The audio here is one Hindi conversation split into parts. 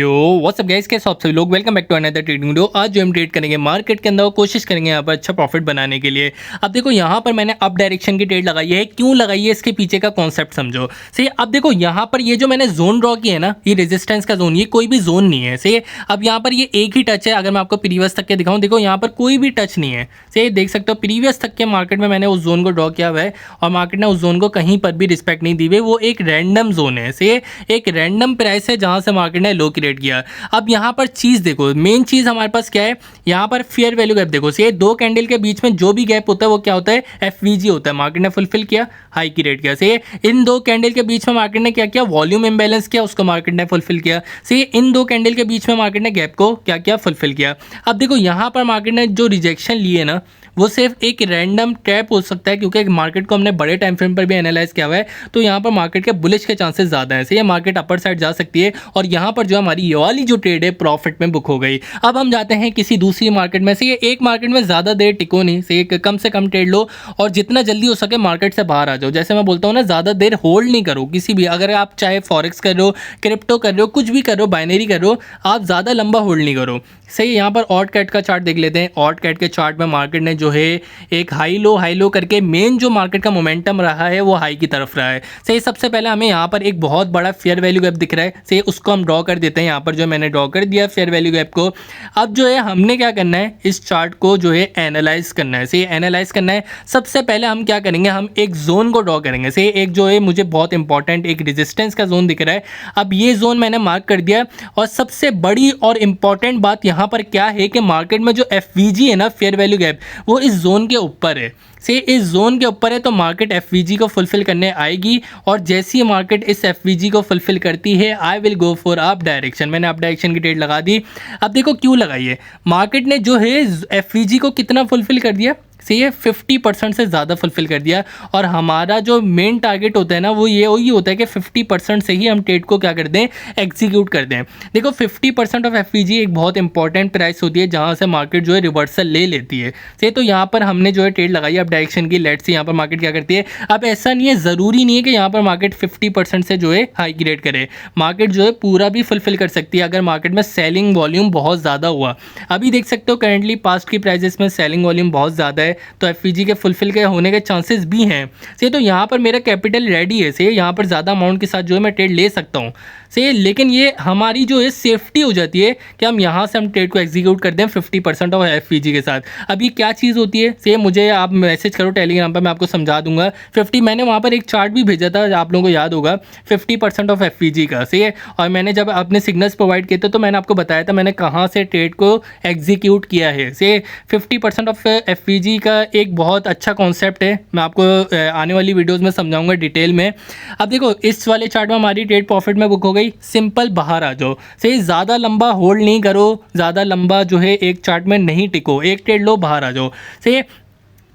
यो व्हाट्सअप गाइस, कैसे हो आप सभी लोग। Welcome back to another trading video. आज जो हम ट्रेड करेंगे मार्केट के अंदर, कोशिश करेंगे यहाँ पर अच्छा प्रॉफिट बनाने के लिए। अब देखो यहाँ पर मैंने अप डायरेक्शन की ट्रेड लगाई है। क्यों लगाई है, इसके पीछे का कॉन्सेप्ट समझो। सही। अब देखो यहाँ पर ये जो मैंने जोन ड्रॉ किया है ना, ये रेजिस्टेंस का जोन, ये कोई भी जोन नहीं है। सही। अब यहाँ पर ये एक ही टच है। अगर मैं आपको प्रीवियस तक के दिखाऊँ, देखो यहाँ पर कोई भी टच नहीं है। सही, देख सकते हो प्रीवियस तक के मार्केट में मैंने उस जोन को ड्रॉ किया हुआ है और मार्केट ने उस जोन को कहीं पर भी रिस्पेक्ट नहीं दी हुई। वो एक रैंडम जोन है। सही, एक रैंडम प्राइस है जहाँ से मार्केट ने लो क्रिएट किया। अब यहाँ पर चीज़ देखो, मेन चीज़ हमारे पास क्या है, यहाँ पर फेयर वैल्यू गैप देखो। ये दो कैंडल के बीच में जो भी गैप होता है वो क्या होता है, एफवीजी होता है। मार्केट ने फुलफिल किया, हाई की रेट किया। सही है। इन दो कैंडल के बीच में मार्केट ने क्या किया, वॉल्यूम इंबैलेंस किया, उसको मार्केट ने फुलफिल किया। सही है। इन दो कैंडल के बीच में मार्केट ने गैप को क्या किया, फुलफिल किया। अब देखो यहाँ पर मार्केट ने जो रिजेक्शन लिए ना, वो सिर्फ एक रैंडम ट्रैप हो सकता है, क्योंकि मार्केट को हमने बड़े टाइम फ्रेम पर भी एनालाइज किया हुआ है। तो यहाँ पर मार्केट के बुलिश के चांसेस ज़्यादा हैं। सही है। मार्केट अपर साइड जा सकती है और यहाँ पर जो हमारी ये वाली जो ट्रेड है प्रॉफिट में बुक हो गई। अब हम जाते हैं किसी दूसरी मार्केट में। से एक मार्केट में ज़्यादा देर टिको नहीं। से कम से कम ट्रेड लो और जितना जल्दी हो सके मार्केट से बाहर आ जाओ। जैसे मैं बोलता हूँ ना, ज़्यादा देर होल्ड नहीं करो किसी भी। अगर आप चाहे फॉरेक्स कर रहे हो, क्रिप्टो कर रहे हो, कुछ भी कर रहे हो, बाइनरी कर रहे हो, आप ज़्यादा लंबा होल्ड नहीं करो। सही। यहाँ पर ऑट कैट का चार्ट देख लेते हैं। ऑट कैट के चार्ट में मार्केट ने जो है एक हाई लो करके मेन जो मार्केट का मोमेंटम रहा है वो हाई की तरफ रहा है। सही। सबसे पहले हमें यहाँ पर एक बहुत बड़ा फेयर वैल्यू गैप दिख रहा है। सही, उसको हम ड्रॉ कर देते हैं। यहाँ पर जो मैंने ड्रॉ कर दिया फेयर वैल्यू गैप को। अब जो है हमने क्या करना है, इस चार्ट को जो है एनालाइज करना है। सही, एनालाइज करना है। सबसे पहले हम क्या करेंगे, हम एक जोन को ड्रॉ करेंगे। सही, एक जो है मुझे बहुत इंपॉर्टेंट एक रेजिस्टेंस का जोन दिख रहा है। अब ये जोन मैंने मार्क कर दिया और सबसे बड़ी और इंपॉर्टेंट बात यहाँ पर क्या है कि मार्केट में जो एफवीजी है ना, फेयर वैल्यू गैप, वो इस जोन के ऊपर है। से इस जोन के ऊपर है तो मार्केट एफवीजी को फुलफिल करने आएगी और जैसी ही मार्केट इस एफवीजी को फुलफिल करती है, I will go for up direction. मैंने अप डायरेक्शन की ट्रेड लगा दी। अब देखो क्यों लगाई है, मार्केट ने जो है एफवीजी को कितना फुलफिल कर दिया, से ये 50% से ज़्यादा फुलफिल कर दिया। और हमारा जो मेन टारगेट होता है ना, वो ये वही होता है कि 50% से ही हम ट्रेड को क्या कर दें, एग्जीक्यूट कर दें। देखो 50% ऑफ एफवीजी एक बहुत इंपॉर्टेंट प्राइस होती है जहाँ से मार्केट जो है रिवर्सल ले लेती है। सही। तो यहाँ पर हमने जो है ट्रेड लगाई अब डायरेक्शन की। लेट्स सी यहाँ पर मार्केट क्या करती है। अब ऐसा नहीं है, ज़रूरी नहीं है कि यहाँ पर मार्केट 50% से जो है हाई की रेट करे। मार्केट जो है पूरा भी फुलफिल कर सकती है अगर मार्केट में सेलिंग वॉल्यूम बहुत ज़्यादा हुआ। अभी देख सकते हो करेंटली पास्ट की प्राइजेस में सेलिंग वॉल्यूम बहुत ज़्यादा है, तो एफवीजी के फुलफिल के होने के चांसेस भी हैं। सही। तो यहाँ पर मेरा कैपिटल रेडी है। सही, यहाँ पर ज़्यादा अमाउंट के साथ जो है मैं ट्रेड ले सकता हूँ। सही, लेकिन ये हमारी जो है सेफ्टी हो जाती है कि हम यहाँ से हम ट्रेड को एग्जीक्यूट कर दें 50% ऑफ एफवीजी के साथ। अब ये क्या चीज़ होती है, सही, मुझे आप मैसेज करो टेलीग्राम पर, मैं आपको समझा दूंगा। 50 मैंने वहाँ पर एक चार्ट भी भेजा था, आप लोगों को याद होगा, 50% ऑफ एफवीजी का। सही है। और मैंने जब अपने सिग्नल्स प्रोवाइड किए थे तो मैंने आपको बताया था मैंने कहाँ से ट्रेड को एग्जीक्यूट किया है। सही, 50% ऑफ एफवीजी का एक बहुत अच्छा कॉन्सेप्ट है, मैं आपको आने वाली वीडियोज़ में समझाऊंगा डिटेल में। अब देखो इस वाले चार्ट में हमारी ट्रेड प्रॉफिट में बुक हो गई। सिंपल बाहर आ जाओ। सही, ज़्यादा लंबा होल्ड नहीं करो, ज़्यादा लंबा जो है एक चार्ट में नहीं टिको, एक ट्रेड लो, बाहर आ जाओ। सही।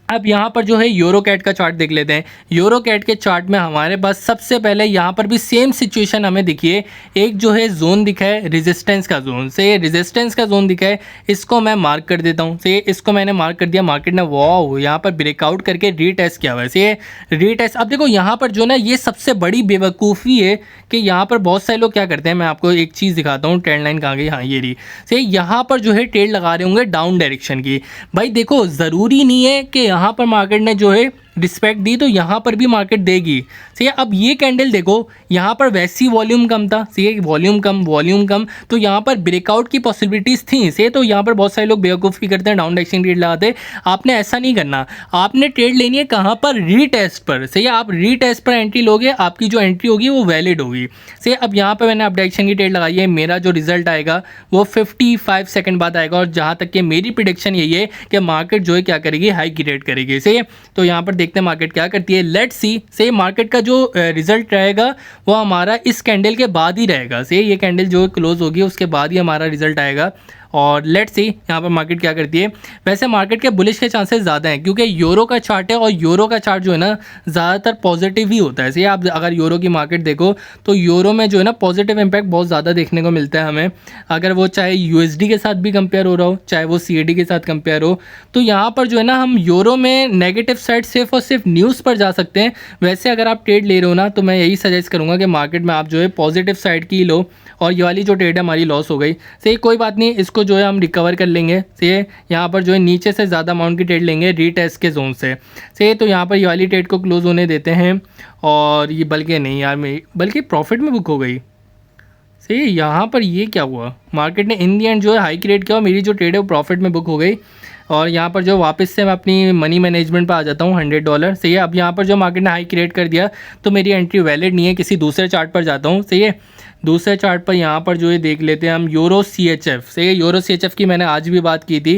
अब यहाँ पर जो है यूरो कैट का चार्ट देख लेते हैं। यूरो कैट के चार्ट में हमारे पास सबसे पहले यहाँ पर भी सेम सिचुएशन हमें दिखिए। एक जो है जोन दिखा है रेजिस्टेंस का जोन। से रेजिस्टेंस का जोन दिखा है, इसको मैं मार्क कर देता हूँ। से इसको मैंने मार्क कर दिया। मार्केट ने वाओ यहाँ पर ब्रेकआउट करके रीटेस्ट किया हुआ है। से रीटेस्ट। अब देखो यहाँ पर जो ना, ये सबसे बड़ी बेवकूफ़ी है कि यहाँ पर बहुत सारे लोग क्या करते हैं, मैं आपको एक चीज़ दिखाता हूँ। ट्रेंड लाइन कहाँ गई, हाँ ये रही। से यहाँ पर जो है ट्रेड लगा रहे होंगे डाउन डायरेक्शन की। भाई देखो ज़रूरी नहीं है कि यहाँ पर मार्केट ने जो है रिस्पेक्ट दी तो यहाँ पर भी मार्केट देगी। सही है। अब ये कैंडल देखो, यहाँ पर वैसी वॉल्यूम कम था। सही है, वॉल्यूम कम, तो यहाँ पर ब्रेकआउट की पॉसिबिलिटीज़ थी। सही है। तो यहाँ पर बहुत सारे लोग बेवकूफ़ी करते हैं, डाउन डायरेक्शन ट्रेड लगाते हैं। आपने ऐसा नहीं करना, आपने ट्रेड लेनी है कहाँ पर, रीटेस्ट पर। सही है, आप रीटेस्ट पर एंट्री लोगे, आपकी जो एंट्री होगी वो वैलिड होगी। सही है। अब यहाँ पर मैंने अप डायरेक्शन की ट्रेड लगाई है। मेरा जो रिजल्ट आएगा वो 55 सेकंड बाद आएगा और जहाँ तक कि मेरी प्रिडिक्शन यही है कि मार्केट जो है क्या करेगी, हाई की रेट करेगी। सही है। तो यहाँ पर देखते हैं मार्केट क्या करती है। Let's see. से मार्केट का जो रिजल्ट रहेगा वो हमारा इस कैंडल के बाद ही रहेगा। से ये कैंडल जो क्लोज होगी उसके बाद ही हमारा रिजल्ट आएगा। और लेट्स सी यहाँ पर मार्केट क्या करती है। वैसे मार्केट के बुलिश के चांसेस ज़्यादा हैं क्योंकि यूरो का चार्ट है और यूरो का चार्ट जो है ना ज़्यादातर पॉजिटिव ही होता है। सही, आप अगर यूरो की मार्केट देखो तो यूरो में जो है ना पॉजिटिव इम्पैक्ट बहुत ज़्यादा देखने को मिलता है हमें। अगर वो चाहे यूएसडी के साथ भी कंपेयर हो रहा हो, चाहे वो सीएडी के साथ कंपेयर हो, तो यहाँ पर जो है ना हम यूरो में नेगेटिव साइड सिर्फ और सिर्फ न्यूज़ पर जा सकते हैं। वैसे अगर आप ट्रेड ले रहे हो ना, तो मैं यही सजेस्ट करूँगा कि मार्केट में आप जो है पॉजिटिव साइड की लो, और ये वाली जो ट्रेड है हमारी लॉस हो गई। सही, कोई बात नहीं, इसको जो है हम रिकवर कर लेंगे। सही है, यहाँ पर जो है नीचे से ज़्यादा अमाउंट की ट्रेड लेंगे रीटेस्ट के जोन से। सही है, तो यहाँ पर ये वाली ट्रेड को क्लोज होने देते हैं, और ये बल्कि नहीं यार, मेरी बल्कि प्रॉफिट में बुक हो गई। सही है, यहाँ पर ये क्या हुआ, मार्केट ने इन दी एंड जो है हाई क्रिएट किया और मेरी जो ट्रेड है वो प्रॉफिट में बुक हो गई। और यहाँ पर जो वापस से मैं अपनी मनी मैनेजमेंट पर आ जाता हूँ, $100। सही है, अब यहाँ पर जो मार्केट ने हाई क्रिएट कर दिया तो मेरी एंट्री वैलिड नहीं है, किसी दूसरे चार्ट पर जाता हूँ। सही है, दूसरे चार्ट पर यहाँ पर जो है देख लेते हैं हम यूरो CHF। सही है, यूरो CHF की मैंने आज भी बात की थी।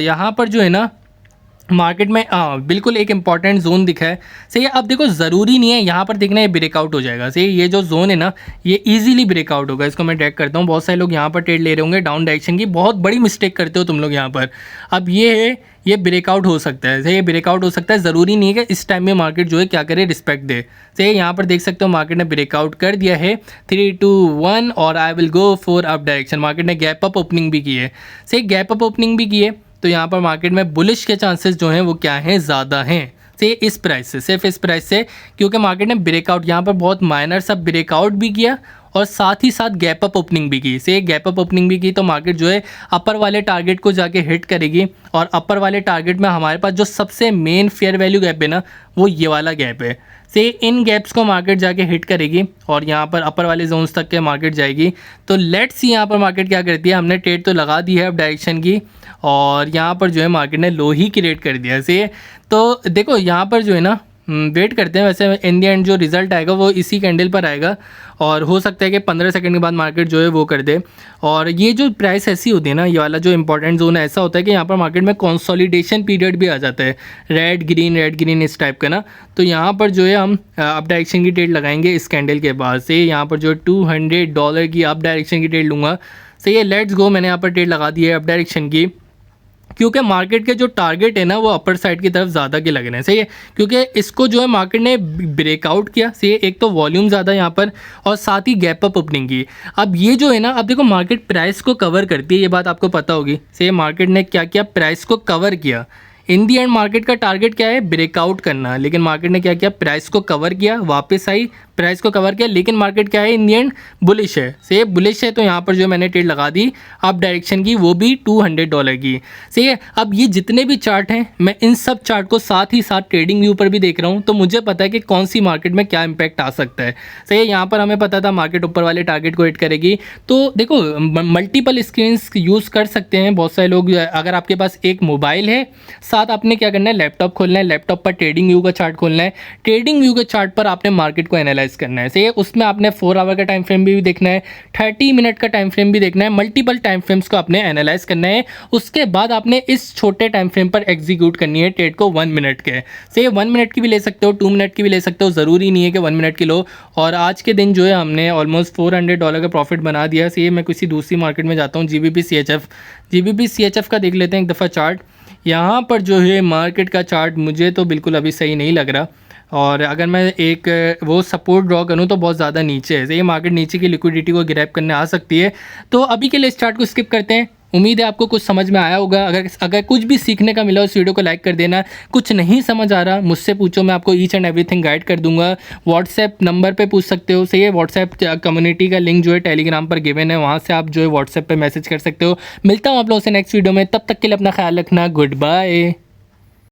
यहाँ पर जो है ना मार्केट में बिल्कुल एक इंपॉर्टेंट जोन दिखा है। सही है, अब देखो ज़रूरी नहीं है यहाँ पर देखना ये ब्रेकआउट हो जाएगा। सही है, ये जो जोन है ना ये इजीली ब्रेकआउट होगा। इसको मैं ट्रैक करता हूँ, बहुत सारे लोग यहाँ पर ट्रेड ले रहे होंगे डाउन डायरेक्शन की, बहुत बड़ी मिस्टेक करते हो तुम लोग यहाँ पर। अब ये है, ये ब्रेकआउट हो सकता है। सही है, ब्रेकआउट हो सकता है, ज़रूरी नहीं है कि इस टाइम में मार्केट जो है क्या करे, रिस्पेक्ट दे। सही है, यहाँ पर देख सकते हो मार्केट ने ब्रेकआउट कर दिया है 3, 2, 1 और I will go for up direction. Market ने गैप अप ओपनिंग भी की है। सही, गैप अप ओपनिंग भी की है, तो यहाँ पर मार्केट में बुलिश के चांसेस जो हैं वो क्या हैं, ज़्यादा हैं। से इस प्राइस से, सिर्फ इस प्राइस से, क्योंकि मार्केट ने ब्रेकआउट यहाँ पर बहुत माइनर सा ब्रेकआउट भी किया और साथ ही साथ गैप अप ओपनिंग भी की। से गैप अप ओपनिंग भी की तो मार्केट जो है अपर वाले टारगेट को जाके हिट करेगी, और अपर वाले टारगेट में हमारे पास जो सबसे मेन फेयर वैल्यू गैप है ना वो ये वाला गैप है। से इन गैप्स को मार्केट जाके हिट करेगी और यहाँ पर अपर वाले जोन्स तक के मार्केट जाएगी। तो लेट्स सी यहाँ पर मार्केट क्या करती है। हमने ट्रेड तो लगा दी है अब डायरेक्शन की, और यहाँ पर जो है मार्केट ने लो ही क्रिएट कर दिया। से तो देखो यहाँ पर जो है ना वेट करते हैं। वैसे इन दी एंड जो रिज़ल्ट आएगा वो इसी कैंडल पर आएगा, और हो सकता है कि 15 सेकंड के बाद मार्केट जो है वो कर दे। और ये जो प्राइस ऐसी होती है ना, ये वाला जो इंपॉर्टेंट जोन है, ऐसा होता है कि यहाँ पर मार्केट में कंसोलिडेशन पीरियड भी आ जाता है, रेड ग्रीन इस टाइप का ना। तो यहाँ पर जो है हम अप डायरेक्शन की ट्रेड लगाएंगे इस कैंडल के बाद से। यहाँ पर जो $200 की अप डायरेक्शन की ट्रेड लूँगा। सही है, लेट्स गो, मैंने यहाँ पर ट्रेड लगा दी है अप डायरेक्शन की, क्योंकि मार्केट के जो टारगेट है ना वो अपर साइड की तरफ ज़्यादा के लग रहे हैं। सही है, क्योंकि इसको जो है मार्केट ने ब्रेकआउट किया। सही है, एक तो वॉल्यूम ज़्यादा यहाँ पर और साथ ही गैप अप ओपनिंग की। अब ये जो है ना, अब देखो मार्केट प्राइस को कवर करती है, ये बात आपको पता होगी। सही है, मार्केट ने क्या किया, प्राइस को कवर किया। इन दी एंड मार्केट का टारगेट क्या है, ब्रेकआउट करना, लेकिन मार्केट ने क्या किया, प्राइस को कवर किया, वापस आई, प्राइस को कवर किया, लेकिन मार्केट क्या है, इन दी एंड बुलिश है। से बुलिश है, तो यहाँ पर जो मैंने ट्रेड लगा दी अप डायरेक्शन की, वो भी $200 की। सही है, अब ये जितने भी चार्ट हैं मैं इन सब चार्ट को साथ ही साथ ट्रेडिंग व्यू पर भी देख रहा हूँ, तो मुझे पता है कि कौन सी मार्केट में क्या इंपैक्ट आ सकता है। सही है, यहाँ पर हमें पता था मार्केट ऊपर वाले टारगेट को हिट करेगी। तो देखो मल्टीपल स्क्रीन यूज़ कर सकते हैं बहुत सारे लोग। अगर आपके पास एक मोबाइल है, साथ आपने क्या करना है, लैपटॉप खोलना है, लैपटॉप पर ट्रेडिंग व्यू का चार्ट खोलना है, ट्रेडिंग व्यू के चार्ट पर आपने मार्केट को एनालाइज करना है। सही है, उसमें आपने 4 आवर का टाइम फ्रेम भी देखना है, 30 मिनट का टाइम फ्रेम भी देखना है, मल्टीपल टाइम फ्रेम्स को आपने एनालाइज करना है। उसके बाद आपने इस छोटे टाइम फ्रेम पर एग्जीक्यूट करनी है ट्रेड को 1 मिनट के। सही, 1 मिनट की भी ले सकते हो, 2 मिनट की भी ले सकते हो, ज़रूरी नहीं है कि 1 मिनट की लो। और आज के दिन जो है हमने ऑलमोस्ट $400 का प्रॉफिट बना दिया। सही है, मैं किसी दूसरी मार्केट में जाता हूँ, GBP CHF का देख लेते हैं एक दफ़ा चार्ट। यहाँ पर जो है मार्केट का चार्ट मुझे तो बिल्कुल अभी सही नहीं लग रहा, और अगर मैं एक वो सपोर्ट ड्रॉ करूँ तो बहुत ज़्यादा नीचे है। ये मार्केट नीचे की लिक्विडिटी को ग्रैब करने आ सकती है। तो अभी के लिए इस चार्ट को स्किप करते हैं। उम्मीद है आपको कुछ समझ में आया होगा। अगर कुछ भी सीखने का मिला उस वीडियो को लाइक कर देना। कुछ नहीं समझ आ रहा मुझसे पूछो, मैं आपको ईच एंड एवरीथिंग गाइड कर दूंगा। व्हाट्सएप नंबर पे पूछ सकते हो। सही है, व्हाट्सएप कम्युनिटी का लिंक जो है टेलीग्राम पर गिवन है, वहाँ से आप जो है व्हाट्सएप पर मैसेज कर सकते हो। मिलता हूँ आप लोगों से नेक्स्ट वीडियो में, तब तक के लिए अपना ख्याल रखना। Good bye.